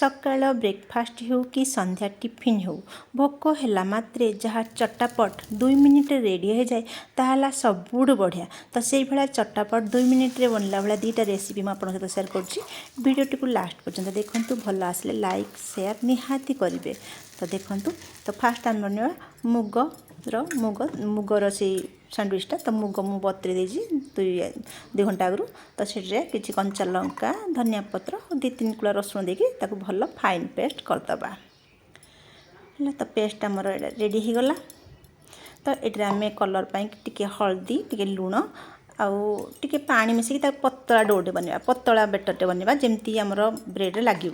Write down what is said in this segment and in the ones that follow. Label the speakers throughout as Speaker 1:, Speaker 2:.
Speaker 1: सकाळ ब्रेकफास्ट हो कि संध्या टिफिन हो भोक है मात्रे जहाँ चटापट 2 मिनिट रेडी हो जाए ताला सबुठ बढ़िया। तो से भाया चटापट 2 मिनिट रे बनला भाया दुईटा रेसिपी मुझे सहित सेयार करीडियोटी को लास्ट पर्यंत देखूँ भल आसले लाइक सेयार निहाती करेंगे। तो देखूँ तो फास्ट आम बना मुगर से सैंडविचटा। तो मुग मु बतरी देजी 2 घंटा आगु। तो से किसी कंचा लंका धनिया पत्र 2-3 कुला रसुण देकी भल फाइन पेस्ट करदे है। तो पेस्ट आमर रेडी हो गला। तो ये आम कलर पाई टिके हल्दी टिके लुण आउ टिके पानी मिसेकी पतला डोटे बनवा पतला बेटरटे बनवा जमती आमर ब्रेड लगे।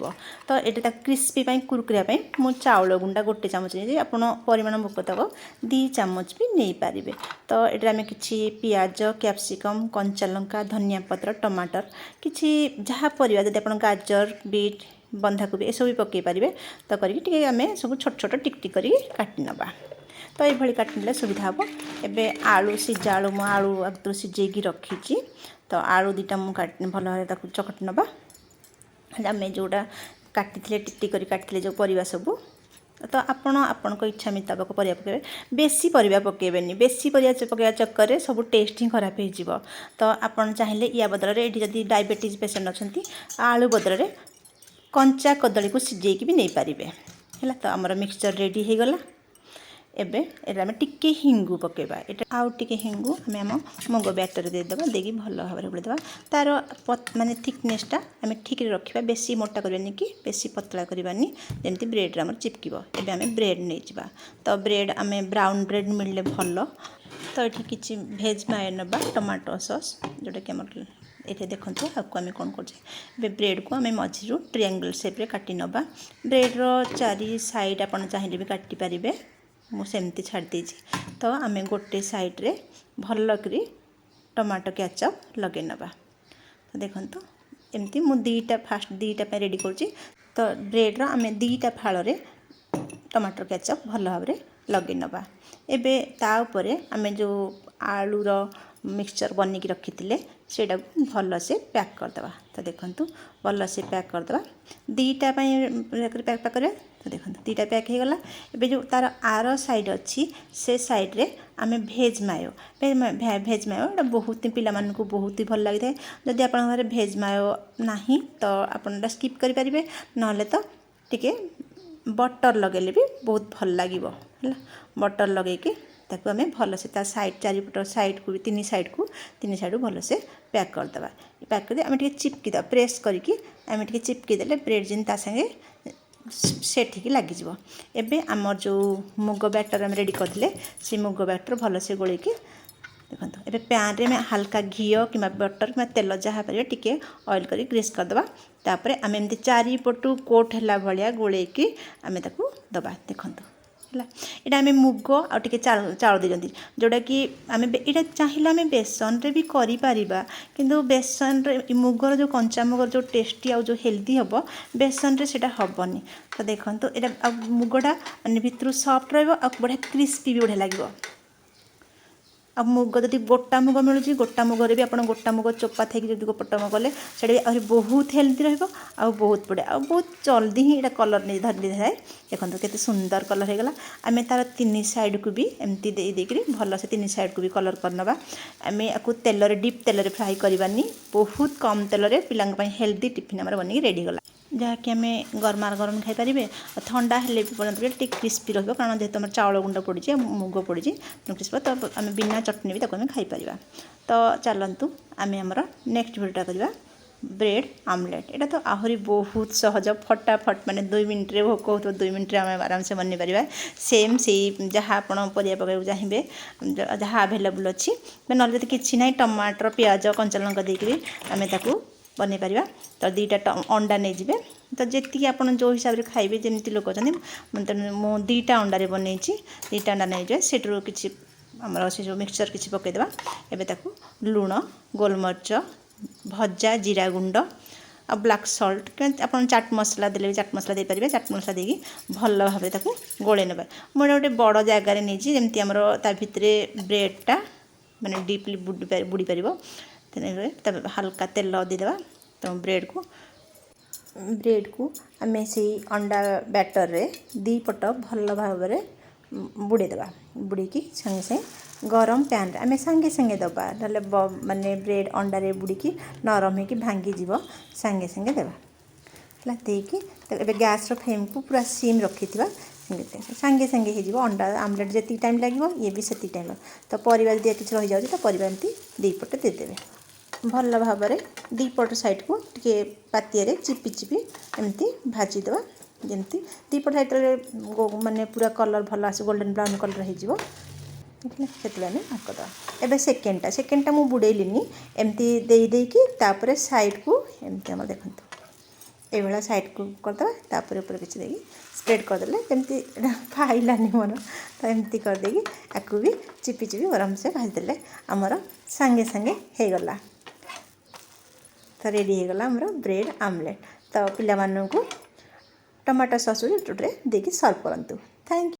Speaker 1: तो ये क्रिस्पी कुरकुरिया मु चाउल गुंडा 1 चामच नहीं आप परिमाण मुताबक 2 चामच भी नहीं पारे। तो ये आम कि पियाज कैप्सिकम कंचा लंका धनिया पत्र टमाटर किसी जहाँ परिवा जब आप गाजर बीट बंधाकोबी ये सब भी पकई पारे। तो करके आम सब छोट छोट टिक टिक कर काटी नवा। तो ये काटिले सुविधा हम। एवं आलू सीझा आलू मो आलू आगु सीझे रखी। तो आलू 2टा मुझे भल भाव चकटी नवा। आम जोड़ा काटी टिक टिक कर काटी जो परिवा सब। तो आपण इच्छा मुताबक परिया पकेबे। बेसी परिया पकेबेनी बेसी परिया पकेबा चक्कर में सब टेस्ट ही खराब हो। तो आपड़ चाहिए या बदल में ये डायबिटीज पेसेंट अच्छा आलू बदल में कंचा कदली को सीझे भी नहीं पारे है। तो आमर मिक्सचर रेडी हो गला। एबे एटा में टिके हिंगू पकेबा आउ टिके हिंगू आम मुग बैटर देदेबा देकी भल भाव में बुड़ेदेबा। तार माने थिकनेसटा आम ठीक रखा बेसी मोटा करवानी कि बेसी पतला करवानी जमती ब्रेड आम चिपक। एबे आम ब्रेड नहीं जावा। तो ब्रेड आम ब्राउन ब्रेड मिलले भल। तो ये किसी भेज मायो नबा टमाटो सॉस जोटा कि ये देखो आपको आम कौन कर ब्रेड को आम मझी ट्रायंगल शेप रे काटी नबा। ब्रेड्र 4 साइड आप चाहिए भी काटी पारे। मुझे छाड़ देजी। तो आम गोटे साइड्रे भल करी टमाटो केचप लगे नवा। तो देखो एमती मु 2टा फास्ट 2टा रेडी करुँची। तो ब्रेड्र आम 2टा फाड़ टमाटो केचप भल भाव में लगे नवा। एबे ता उपरे आम जो आलूर मिक्सचर बनिकी रखी सेटा भल से पैक करदे। तो देखो भल से पैक करदे 2टा पैक करें। तो देखो 2टा पैक हो गला। एबे जो तार आर साइड अच्छी से साइड रे आम भेज मायो भेज मायो बहुत पिला मानकु बहुत ही भल लगी था। जदि आप भेज मायो नहीं तो आप स्किप करें ना तो टिके बटर लगेले भी बहुत भल लगे है। बटर लगे ताकू आम भल से साइड 4पट साइड को 3 साइड भल से पैक करदे। पैक कर आम चिपकी दे प्रेस करके आम चिपकी देले ब्रेड जिन संगे सेट ही लग जाव। एबे आमर जो मुग बैटर आम रेडी करते से मुग बैटर भल से गोल के देखो। एबे पैन रे में हल्का घी कि बटर कि तेल जहाँ पारे टिके ऑयल कर ग्रीस करदे। तापर आम एमती 4पटू कोट है भाया गोल के आम दबा। देखो है यहाँ आम मुग आगे चाउल देती जोटा कि आम यहाँ चाहिए आम बेसन रे भी करिपरिबा। किंतु बेसन रे मुगर जो कंचा मुगर जो टेस्टी आउ जो हेल्दी हम बेसन रे सेटा हबनी। तो देखो यहाँ मुगटा माने भितर सफ्ट बढ़िया क्रिस्पी भी बढ़िया लगे। अब मुग जब गोटा मुग मिलूँ गोटा मुगर भी आप गोटा मुग चोपा थी जो गोटा मुग कले से बहुत हेल्दी रहा बहुत बढ़िया आ बहुत जल्दी ही यहाँ कलर नहीं धरी थाए। देखो केते सुंदर कलर होगा। आम तार 3 साइड को भी एमती देकर भल से 3 साइड को भी कलर करनवा। आम आपको तेल डीप तेल फ्राए करवानी बहुत कम तेल पिला हेल्दी टिफिन आम बन रेडी गला जहाँकि आम गरमा गरम खाईपारे। ठंडा हेल्ले पर्यटन क्रिस्पी रहा कारण जेहतु चाउल गुंड पड़ी मुग पड़ी क्रिस्पी। तो आम बिना चटनी भी ताको खाईपार। तो चलतु आम आमर नेक्स्ट भिडियोटा करवा ब्रेड आमलेट। यहाँ तो आहरी बहुत सहज फटाफट माने 2 मिनट रे भोक हो 2 मिनट आम आराम से बन पार। सेम से जहाँ आप परिया पकाइक चाहिए जहाँ आवेलेबल अच्छी ना कि ना टमाटर पियाज कंचा लंका देकर आम ताकू बन पार। तो 2टा अंडा नहीं जाए। तो जी आप जो हिसाब से खाइबे जमी लोक अच्छे मु 2टा अंडारे बनई 2टा अंडा नहीं जाए सेठू कि आमर से जो मिक्सचर किसी पकईदेवा। एबे ताकू लुण गोलमरीच भजा जीरा गुंड आ ब्लैक सॉल्ट कि आप चाट मसला देले चाट मसला दे पारे। चाट मसला देकी भल भाव में गोले ना मुझे गोटे बड़ जगार नहीं जमी आमर ता भितर ब्रेडटा माने डीपली बुड़ी पार। हल्का तेल देदेबा। तो ब्रेड को ब्रेड को आम से अंडा बैटर रे दी पट भल भाव बुड़े देवा बुड़ी संगे संगे गरम पैन आम संगे संगे दबा ना माने ब्रेड अंडा रे बुड़ी नरम हो भांगी जीव संगे संगे देवा है गैस फ्लेम को पूरा सिम रखी संगे संगे हो अंडा आमलेट जी टाइम लगे ये भी से टाइम तो परिवा जब किसी रही जाए तो परिवा एमती दीपटे देदेवे भल भाव दीपट साइड को टे पातिया चिपी चिपी एमती भाजीदेवा जमती दीपट साइड माने पूरा कलर भल आस गोल्डन ब्राउन कलर हो से भाग करदे एवं सेकेंडटा मुझे बुड़ेली एमती देकी तापर साइड को एमती आम देखूँ ये साइड को करदे तापर ऊपर किसी देगी स्प्रेड करदे जमती खाइलानी मोर तो एमती करदेगी आपको भी चिपी चिपी गरम से भाजीदे आमर सांगे सांगे हो गला तो रेडी हो गला आमर ब्रेड आमलेट तो पिला मानू टमाटो सॉस रे देकी सर्व करंतु। Thank you.